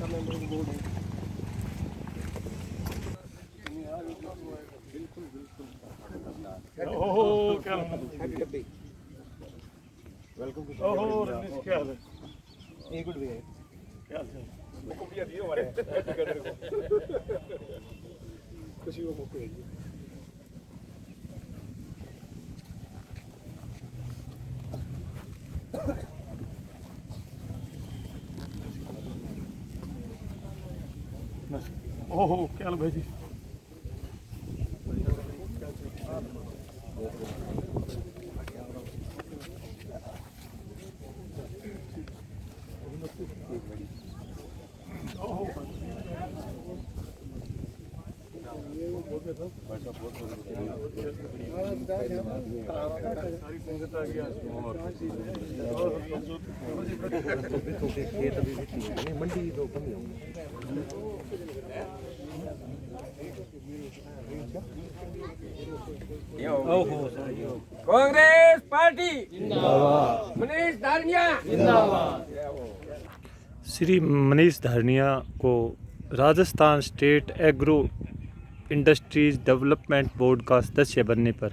ओहो क्या welcome to ओहो रमेश क्या हाल है एक गुड भैया क्या हाल है को भैया दियो हमारे खुशी को मौके दीजिए ओहो क्या हाल भाई जी सारी संगत आ गया खेत अभी मंडी तो कम कांग्रेस पार्टी जिंदाबाद। मनीष धारनिया जिंदाबाद। श्री मनीष धारनिया को Rajasthan state agro industries development board का सदस्य बनने पर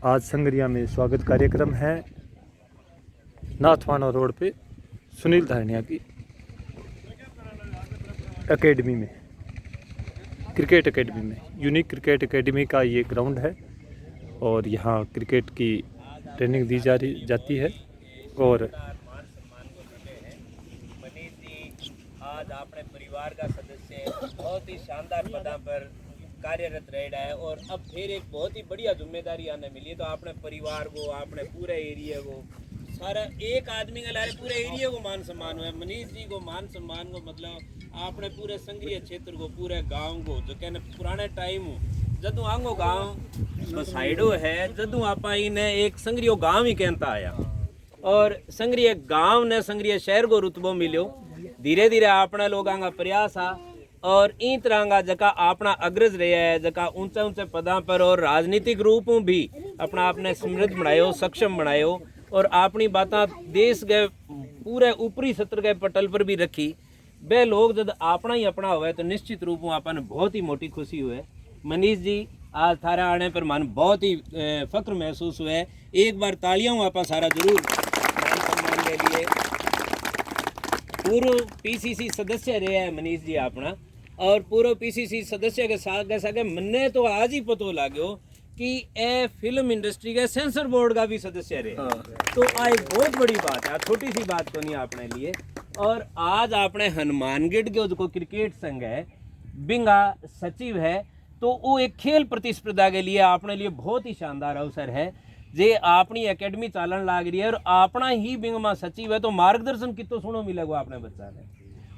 आज संगरिया में स्वागत कार्यक्रम है। नाथवाना रोड पे सुनील धारनिया की एकेडमी में, क्रिकेट एकेडमी में, यूनिक क्रिकेट एकेडमी का ये ग्राउंड है और यहाँ क्रिकेट की ट्रेनिंग दी जाती है। और मनीष जी आज अपने परिवार का सदस्य बहुत ही शानदार पदा पर कार्यरत रह रहा है और अब फिर एक बहुत ही बढ़िया जिम्मेदारी आने मिली है। तो अपने परिवार को, अपने पूरे एरिया को, सारा एक आदमी के लारे पूरे एरिया को मान सम्मान हुआ है। मनीष जी को मान सम्मान को मतलब आपने पूरे संग्रिय क्षेत्र को, पूरे गांव को, जो कहने पुराने टाइम जदू आंगो गांव बसाइडो है, जदू आपा इन्हें एक संग्रियो गांव ही कहता आया और संग्रिय गांव ने संग्रिय शहर को रुतबो मिलो। धीरे धीरे अपना लोगों का प्रयास आ और इन तरह का जका अपना अग्रज रहा है, जका ऊंचे ऊंचे पदा पर और राजनीतिक रूप में भी अपना आपने समृद्ध बनायो, सक्षम बनायो और अपनी बातें देश के पूरे ऊपरी सत्र के पटल पर भी रखी। वे लोग जब अपना ही अपना हुआ तो निश्चित रूप में आपने बहुत ही मोटी खुशी हुई। मनीष जी आज थारा आने पर मन बहुत ही फक्र महसूस हुआ है। एक बार तालियां आप सारा जरूर मान सम्मान के लिए। पूर्व पीसीसी सदस्य रहे हैं मनीष जी अपना और पूर्व पीसीसी सदस्य के साथ मन्ने तो आज ही पतो लागो कि ए फिल्म इंडस्ट्री के सेंसर बोर्ड का भी सदस्य रहे। तो आज बहुत बड़ी बात है, छोटी सी बात तो नहीं आपने लिए। और आज आपने हनुमानगढ़ के जो क्रिकेट संघ है बिंगा सचिव है, तो वो एक खेल प्रतिस्पर्धा के लिए आपने लिए बहुत ही शानदार अवसर है। जे अपनी एकेडमी चालन लाग रही है और अपना ही बिंगमा सचिव है तो मार्गदर्शन कितो सुनो मिलेगा आपने बच्चा ने।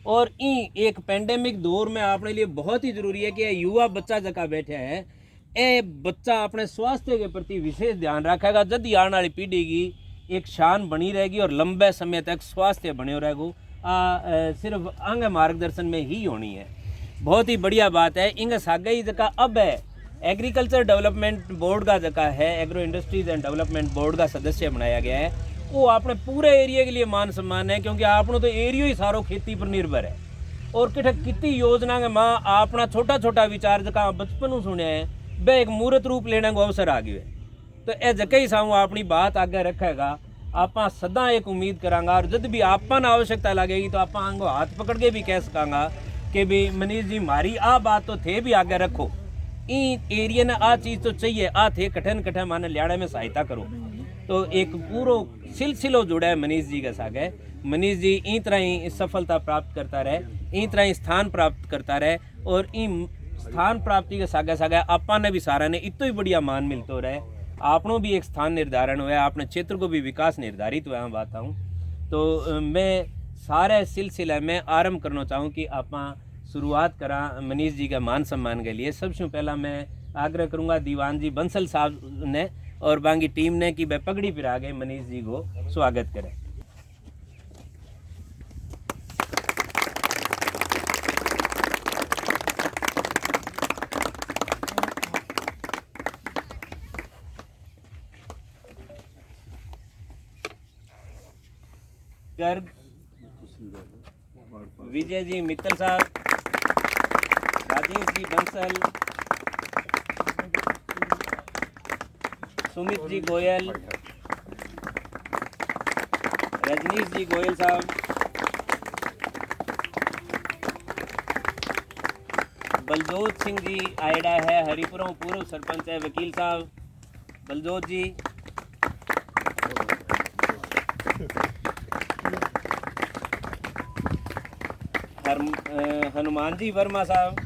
और एक पेंडेमिक दौर में आपने लिए बहुत ही जरूरी है कि युवा बच्चा जका बैठे है ए बच्चा अपने स्वास्थ्य के प्रति विशेष ध्यान रखेगा। जब आने वाली पीढ़ी की एक शान बनी रहेगी और लंबे समय तक स्वास्थ्य बने रहेगा। सिर्फ अंग मार्गदर्शन में ही होनी है। बहुत ही बढ़िया बात है। इंग सागे ही जका अब है एग्रीकल्चर डेवलपमेंट बोर्ड का जका है, agro industries and development board का सदस्य बनाया गया है। वो अपने पूरे एरिया के लिए मान सम्मान है क्योंकि आपनो तो एरिया ही सारो खेती पर निर्भर है। और कितनी योजना के माँ अपना छोटा छोटा विचार जका बचपन सुने है वह एक मूर्त रूप लेने को अवसर आ गया है। तो यह जके ही सामू अपनी बात आगे रखेगा। आप सदा एक उम्मीद करांगा और जब भी आपन आवश्यकता लगेगी तो आप आंगो हाथ पकड़ के भी कह सकांगा कि भी मनीष जी मारी आ बात तो थे भी आगे रखो, इन एरिया ने आ चीज़ तो चाहिए, आ थे कठिन कठिन माने लियाड़े में सहायता करो। तो एक पूरो सिलसिलो जुड़ा है मनीष जी के साथ है। मनीष जी इन तरह ही सफलता प्राप्त करता रहे, इन तरह ही स्थान प्राप्त करता रहे और इन स्थान प्राप्ति के सागे सागे आपा ने भी सारा ने इतना ही बढ़िया मान मिलते रहे। आपनों भी एक स्थान निर्धारण हुआ, अपने क्षेत्र को भी विकास निर्धारित हुआ बात हूँ। तो मैं सारे सिलसिले में आरंभ करना चाहूँ कि आप शुरुआत करा मनीष जी का मान सम्मान के लिए। सबसे पहला मैं आग्रह करूँगा दीवान जी बंसल साहब ने और बाकी टीम ने कि वह पगड़ी पिरा के मनीष जी को स्वागत करें। गर्ग विजय जी मित्तल साहब, राजेश जी बंसल, सुमित जी गोयल, रजनीश जी गोयल साहब, बलजोत सिंह जी आयडा है, हरिपुरों पूर्व सरपंच है, वकील साहब बलजोत जी, हनुमान जी वर्मा साहब,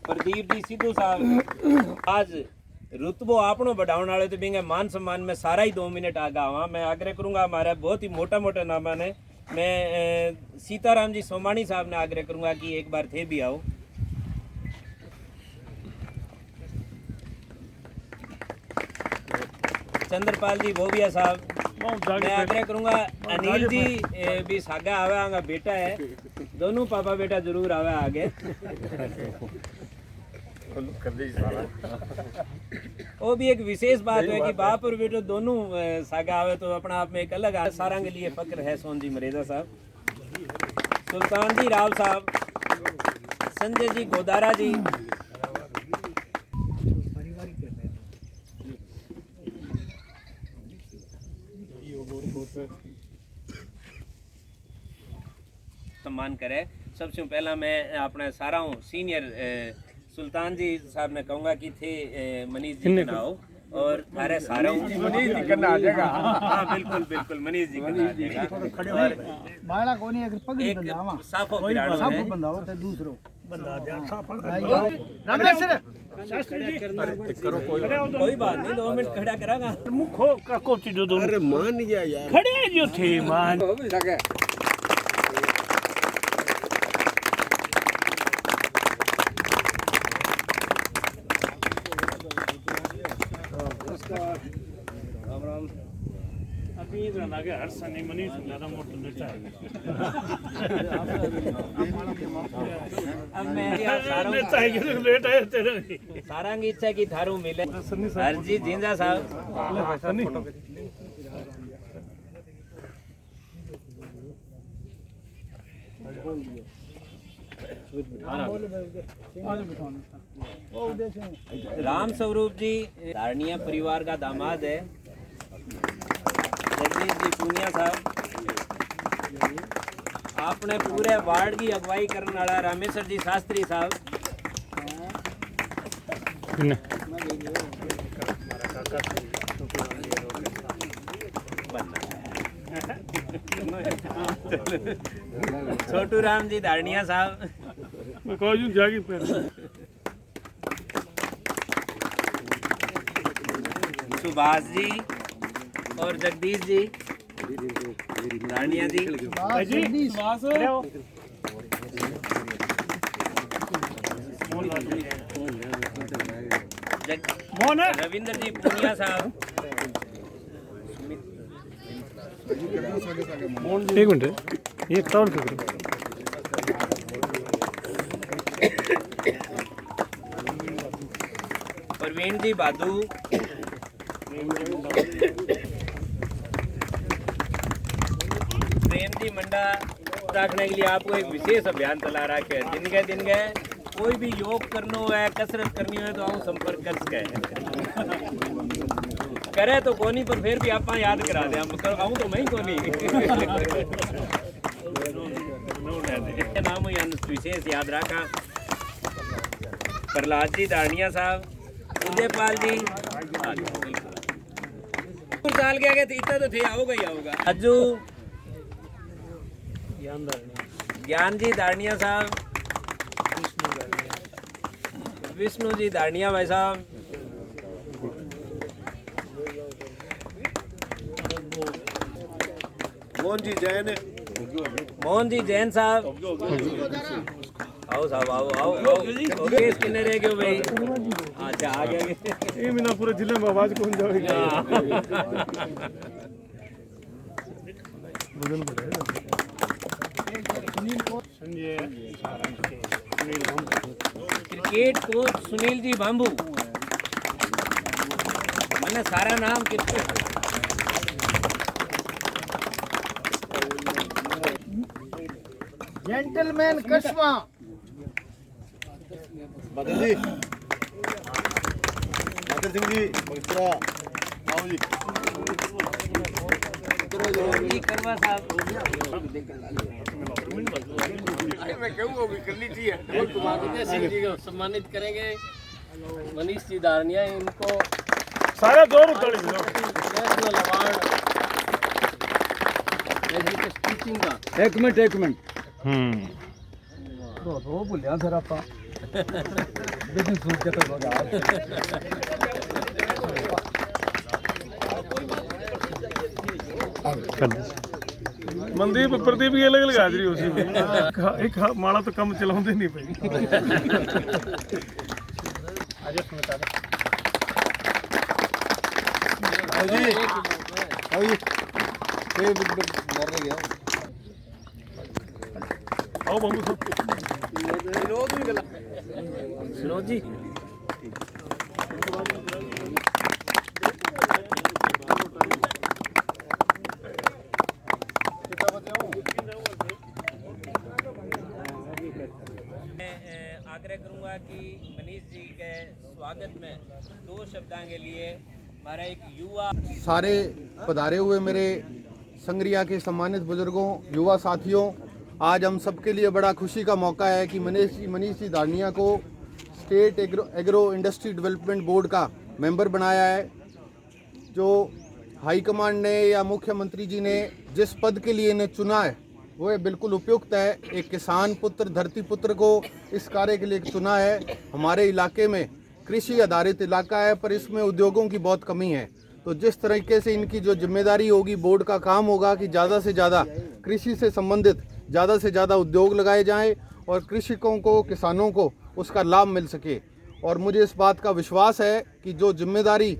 प्रदीप जी सिद्धू साहब। आज रुतबो आपनो बढ़ाने वाले तो बिंगे मान सम्मान में सारा ही 2 मिनट आगा हुआ। मैं आग्रह करूंगा हमारे बहुत ही मोटा मोटा नामा ने, मैं सीताराम जी सोमानी साहब ने आग्रह करूंगा कि एक बार थे भी आओ। चंद्रपाल जी भोबिया साहब, मैं आग्रह करूंगा अनिल जी भी सागा आवे, आगा बेटा है, दोनों पापा बेटा जरूर आवे आगे। वो भी एक विशेष बात है कि बाप और बेटो दोनों सागा आवे तो अपना आप में एक अलग सारा के लिए फक्र है। सोन जी मरेजा साहब, सुल्तान जी राव साहब, संजय जी गोदारा जी, सम्मान करे। सबसे पहला मैं अपने सारा हूँ सीनियर सुल्तान जी साहब ने कहूँगा कि थे मनीष जी के नाओ और थारे सारा मनीष जी करना आ जाएगा। हाँ बिल्कुल बिल्कुल मनीष जी करना आ जाएगा। बाला कोनी अगर पगड़ी एक बंदावा साफो पिराड़ो सब है। बंदावा ते दूसरो बंदा दे साफा कोई बात नहीं, 2 मिनट खड़ा करागा। मुखो का कोची दो दो। अरे मान गया यार। खड़े जो थे मान। अभी इधर ना के हर सनी मनीष ज्यादा मोटो नेता है। अब मैं सारा नेता है कि लेट आए तेरे। सारा की इच्छा की थारू मिले। हरजीत जिंदा साहब, राम स्वरूप जी धारणिया परिवार का दामाद है। जगदीश जी पूनिया साहब, आपने पूरे वार्ड की अगुवाई करने वाला रामेश्वर जी शास्त्री साहब, छोटू राम जी धारणिया साहब, सुभाष जी और जगदीश जी धारणिया जी, रविंद्र जी पुनिया साहब, एक मिनट ये काउंट करो। प्रवीण जी बादू, प्रेम जी मंडा रखने के लिए आपको एक विशेष अभियान चला रखा है। दिन गए कोई भी योग करना है, कसरत करनी है तो आऊँ संपर्क कर सके करे तो कोनी, पर फिर भी आप याद करा दे आऊँ तो मैं ही कोनी। नाम विशेष याद रखा। प्रहलाद जी धारणिया साहब, उदयपाल जी साल के आगे इतना तो थे, आओगा ही आओगा। अज्जू ज्ञान जी धारणिया साहब, विष्णु जी धारणिया भाई साहब, मोहन जी जैन, मोहन जी जैन साहब, आओ साहब आओ आओ आओ। केस कितने रह गए भाई? अच्छा आ गया ये बिना पूरे जिले में आवाज कौन जाएगी? Cricket coach Sunil ji bamboo, मैंने सारा नाम क्रिकेट जेंटलमैन कस्बा बादल जी, बादल सिंह जी, बगसरा, आओ जी। जी करवा साहब सिंह जी को सम्मानित करेंगे। मनीष जी दारनिया इनको सारा जोर उतारी नेशनल अवार्ड एजुकेशन टीचिंग का। एक मिनट हम्म रो भुलिया फिर आपा बिजनेस सूट के तो मनदीप प्रदीप की अलग अलग हाजरी उसी में एक माड़ा तो कम चलाते नहीं भाई। आओ जी, आओ जी। ये मर गया। आओ बंबू साहब। विनोद जी आग्रह करूंगा कि मनीष जी के स्वागत में 2 शब्दों के लिए हमारा एक युवा सारे पधारे हुए मेरे संगरिया के सम्मानित बुजुर्गों, युवा साथियों, आज हम सबके लिए बड़ा खुशी का मौका है कि मनीष जी दारनिया को state agro industry development board का मेंबर बनाया है। जो हाईकमांड ने या मुख्यमंत्री जी ने जिस पद के लिए इन्हें चुना है वो बिल्कुल उपयुक्त है। एक किसान पुत्र, धरती पुत्र को इस कार्य के लिए चुना है। हमारे इलाके में कृषि आधारित इलाका है पर इसमें उद्योगों की बहुत कमी है। तो जिस तरीके से इनकी जो जिम्मेदारी होगी, बोर्ड का काम होगा कि ज़्यादा से ज़्यादा कृषि से संबंधित ज़्यादा से ज़्यादा उद्योग लगाए जाएं और कृषकों को, किसानों को उसका लाभ मिल सके। और मुझे इस बात का विश्वास है कि जो जिम्मेदारी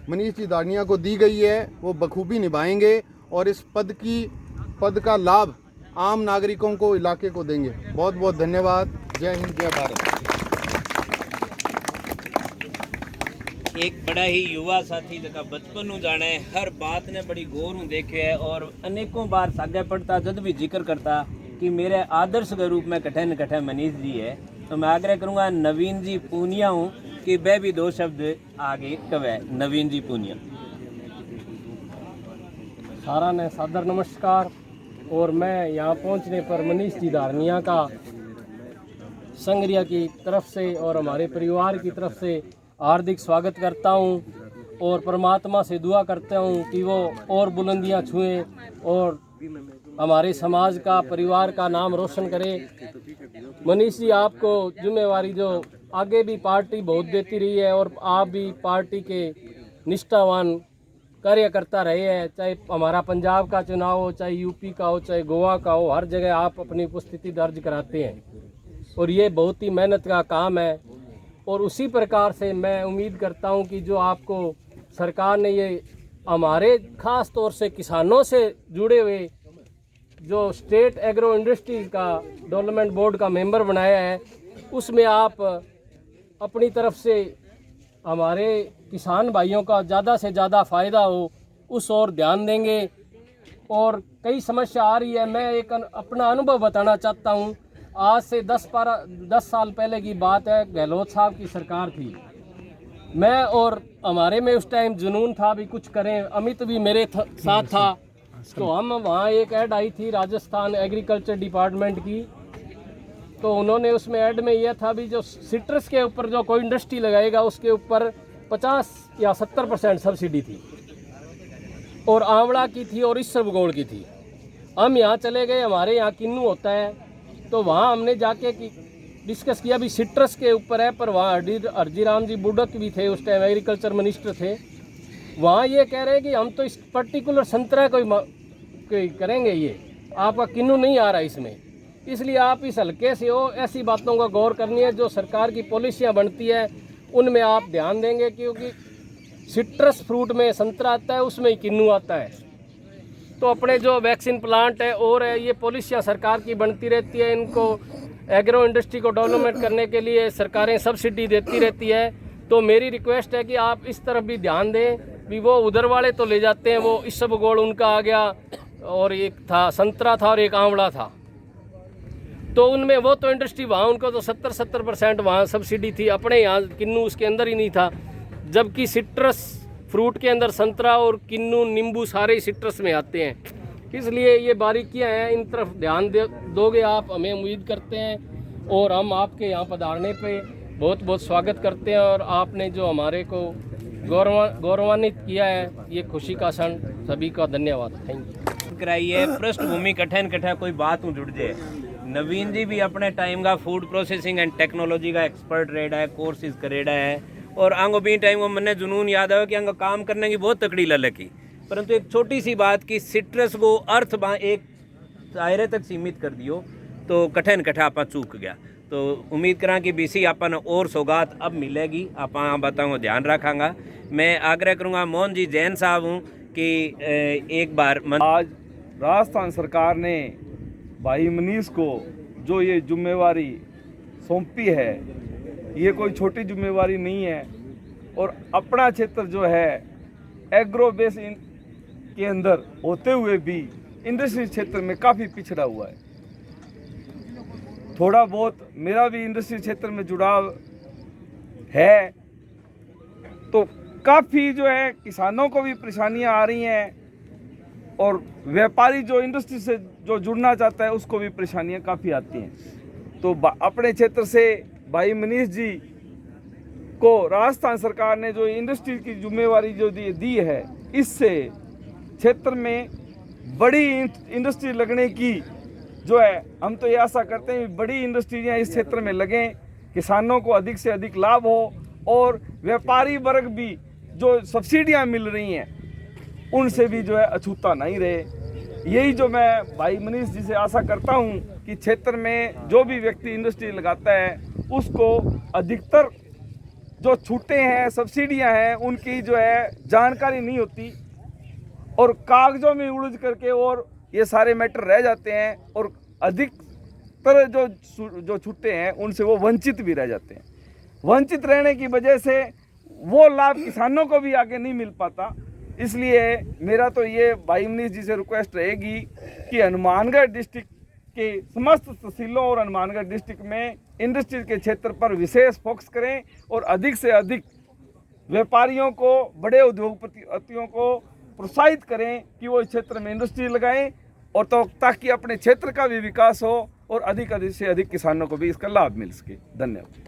मनीष जी दारनिया को दी गई है वो बखूबी निभाएंगे और इस पद का लाभ आम नागरिकों को, इलाके को देंगे। बहुत बहुत धन्यवाद। जय हिंद, जय भारत। एक बड़ा ही युवा साथी जगह बचपन हूँ जाने, हर बात ने बड़ी गौर हूँ देखे है और अनेकों बार सागे पढ़ता जब भी जिक्र करता कि मेरे आदर्श के रूप में कठे न कठे मनीष जी है। तो मैं आग्रह करूँगा नवीन जी पूनिया हूँ कि वह भी 2 शब्द आगे कवे। नवीन जी पूनिया। सारा ने सादर नमस्कार। और मैं यहाँ पहुँचने पर मनीष जी दारनिया का संगरिया की तरफ से और हमारे परिवार की तरफ से हार्दिक स्वागत करता हूँ और परमात्मा से दुआ करता हूँ कि वो और बुलंदियाँ छुएं और हमारे समाज का, परिवार का नाम रोशन करे। मनीष जी, आपको जिम्मेवारी जो आगे भी पार्टी बहुत देती रही है और आप भी पार्टी के निष्ठावान कार्यकर्ता रहे हैं। चाहे हमारा पंजाब का चुनाव हो, चाहे यूपी का हो, चाहे गोवा का हो, हर जगह आप अपनी उपस्थिति दर्ज कराते हैं और ये बहुत ही मेहनत का काम है। और उसी प्रकार से मैं उम्मीद करता हूं कि जो आपको सरकार ने ये हमारे ख़ास तौर से किसानों से जुड़े हुए जो स्टेट एग्रो इंडस्ट्री का डेवलपमेंट बोर्ड का मेंबर बनाया है, उसमें आप अपनी तरफ से हमारे किसान भाइयों का ज़्यादा से ज़्यादा फ़ायदा हो उस ओर ध्यान देंगे। और कई समस्या आ रही है, मैं एक अपना अनुभव बताना चाहता हूँ। आज से 10 साल पहले की बात है, गहलोत साहब की सरकार थी। मैं और हमारे में उस टाइम जुनून था भी कुछ करें, अमित भी मेरे साथ था। तो हम वहाँ एक ऐड आई थी राजस्थान एग्रीकल्चर डिपार्टमेंट की, तो उन्होंने उसमें ऐड में यह था भी जो सिट्रस के ऊपर जो कोई इंडस्ट्री लगाएगा उसके ऊपर 50 या 70% सब्सिडी थी और आंवला की थी और इसबगोल की थी। हम यहाँ चले गए, हमारे यहाँ किन्नू होता है, तो वहाँ हमने जाके डिस्कस किया भी सिट्रस के ऊपर है, पर वहाँ हरजीराम जी बुडक भी थे, उस टाइम एग्रीकल्चर मिनिस्टर थे। वहाँ ये कह रहे हैं कि हम तो इस पर्टिकुलर संतरा कोई करेंगे, ये आपका किन्नू नहीं आ रहा इसमें, इसलिए आप इस हल्के से हो। ऐसी बातों का गौर करनी है, जो सरकार की पॉलिसियाँ बनती है उनमें आप ध्यान देंगे, क्योंकि सिट्रस फ्रूट में संतरा आता है, उसमें ही किन्नू आता है। तो अपने जो वैक्सीन प्लांट है और है, ये पॉलिसियाँ सरकार की बनती रहती है, इनको एग्रो इंडस्ट्री को डेवलपमेंट करने के लिए सरकारें सब्सिडी देती रहती है। तो मेरी रिक्वेस्ट है कि आप इस तरफ भी ध्यान दें भी। वो उधर वाले तो ले जाते हैं, वो इसबगोल उनका आ गया और एक था संतरा था और एक आंवला था। तो उनमें वो तो इंडस्ट्री वहाँ उनको तो 70% वहाँ सब्सिडी थी, अपने यहाँ किन्नू उसके अंदर ही नहीं था। जबकि सिट्रस फ्रूट के अंदर संतरा और किन्नू नींबू सारे सिट्रस में आते हैं, इसलिए ये बारीकियाँ हैं, इन तरफ ध्यान दोगे आप, हमें उम्मीद करते हैं। और हम आपके यहाँ पधारने पे बहुत बहुत स्वागत करते हैं, और आपने जो हमारे को गौरवान्वित किया है, ये खुशी का क्षण, सभी का धन्यवाद। Thank you. कराइए पृष्ठभूमि कठिन कोई बात जुड़ जाए। नवीन जी भी अपने टाइम का फूड प्रोसेसिंग एंड टेक्नोलॉजी का एक्सपर्ट रेडा है, कोर्सेज करेडा है, और आंगो भी टाइम को मैंने जुनून याद आया कि आंगो काम करने की बहुत तकड़ी ललक की, परंतु एक छोटी सी बात कि सिट्रस को अर्थ एक दायरे तक सीमित कर दियो तो कठिन आप चूक गया। तो उम्मीद करा कि बीसी आपन और सौगात अब मिलेगी, आप बताऊँ ध्यान रखांगा। मैं आग्रह करूँगा मोहन जी जैन साहब हूँ कि एक बार आज राजस्थान सरकार ने भाई मनीष को जो ये जिम्मेवारी सौंपी है, ये कोई छोटी जिम्मेवारी नहीं है। और अपना क्षेत्र जो है एग्रो बेस के अंदर होते हुए भी इंडस्ट्री क्षेत्र में काफ़ी पिछड़ा हुआ है। थोड़ा बहुत मेरा भी इंडस्ट्री क्षेत्र में जुड़ाव है, तो काफ़ी जो है किसानों को भी परेशानियां आ रही हैं, और व्यापारी जो इंडस्ट्री से जो जुड़ना चाहता है उसको भी परेशानियां काफ़ी आती हैं। तो अपने क्षेत्र से भाई मनीष जी को राजस्थान सरकार ने जो इंडस्ट्री की जिम्मेवारी जो दी है, इससे क्षेत्र में बड़ी इंडस्ट्री लगने की जो है, हम तो ये आशा करते हैं बड़ी इंडस्ट्रियाँ इस क्षेत्र में लगें, किसानों को अधिक से अधिक लाभ हो, और व्यापारी वर्ग भी जो सब्सिडियाँ मिल रही हैं उनसे भी जो है अछूता नहीं रहे। यही जो मैं भाई मनीष जी से आशा करता हूँ कि क्षेत्र में जो भी व्यक्ति इंडस्ट्री लगाता है उसको अधिकतर जो छूटें हैं, सब्सिडियाँ हैं, उनकी जो है जानकारी नहीं होती, और कागज़ों में उलझ करके और ये सारे मैटर रह जाते हैं, और अधिकतर जो छूटे हैं उनसे वो वंचित भी रह जाते हैं। वंचित रहने की वजह से वो लाभ किसानों को भी आगे नहीं मिल पाता। इसलिए मेरा तो ये भाई मनीष जी से रिक्वेस्ट रहेगी कि हनुमानगढ़ डिस्ट्रिक्ट के समस्त तहसीलों और हनुमानगढ़ डिस्ट्रिक्ट में इंडस्ट्री के क्षेत्र पर विशेष फोकस करें, और अधिक से अधिक व्यापारियों को, बड़े उद्योगपतियों को प्रोत्साहित करें कि वो इस क्षेत्र में इंडस्ट्री लगाएं, और तो ताकि अपने क्षेत्र का भी विकास हो और अधिक से अधिक किसानों को भी इसका लाभ मिल सके। धन्यवाद।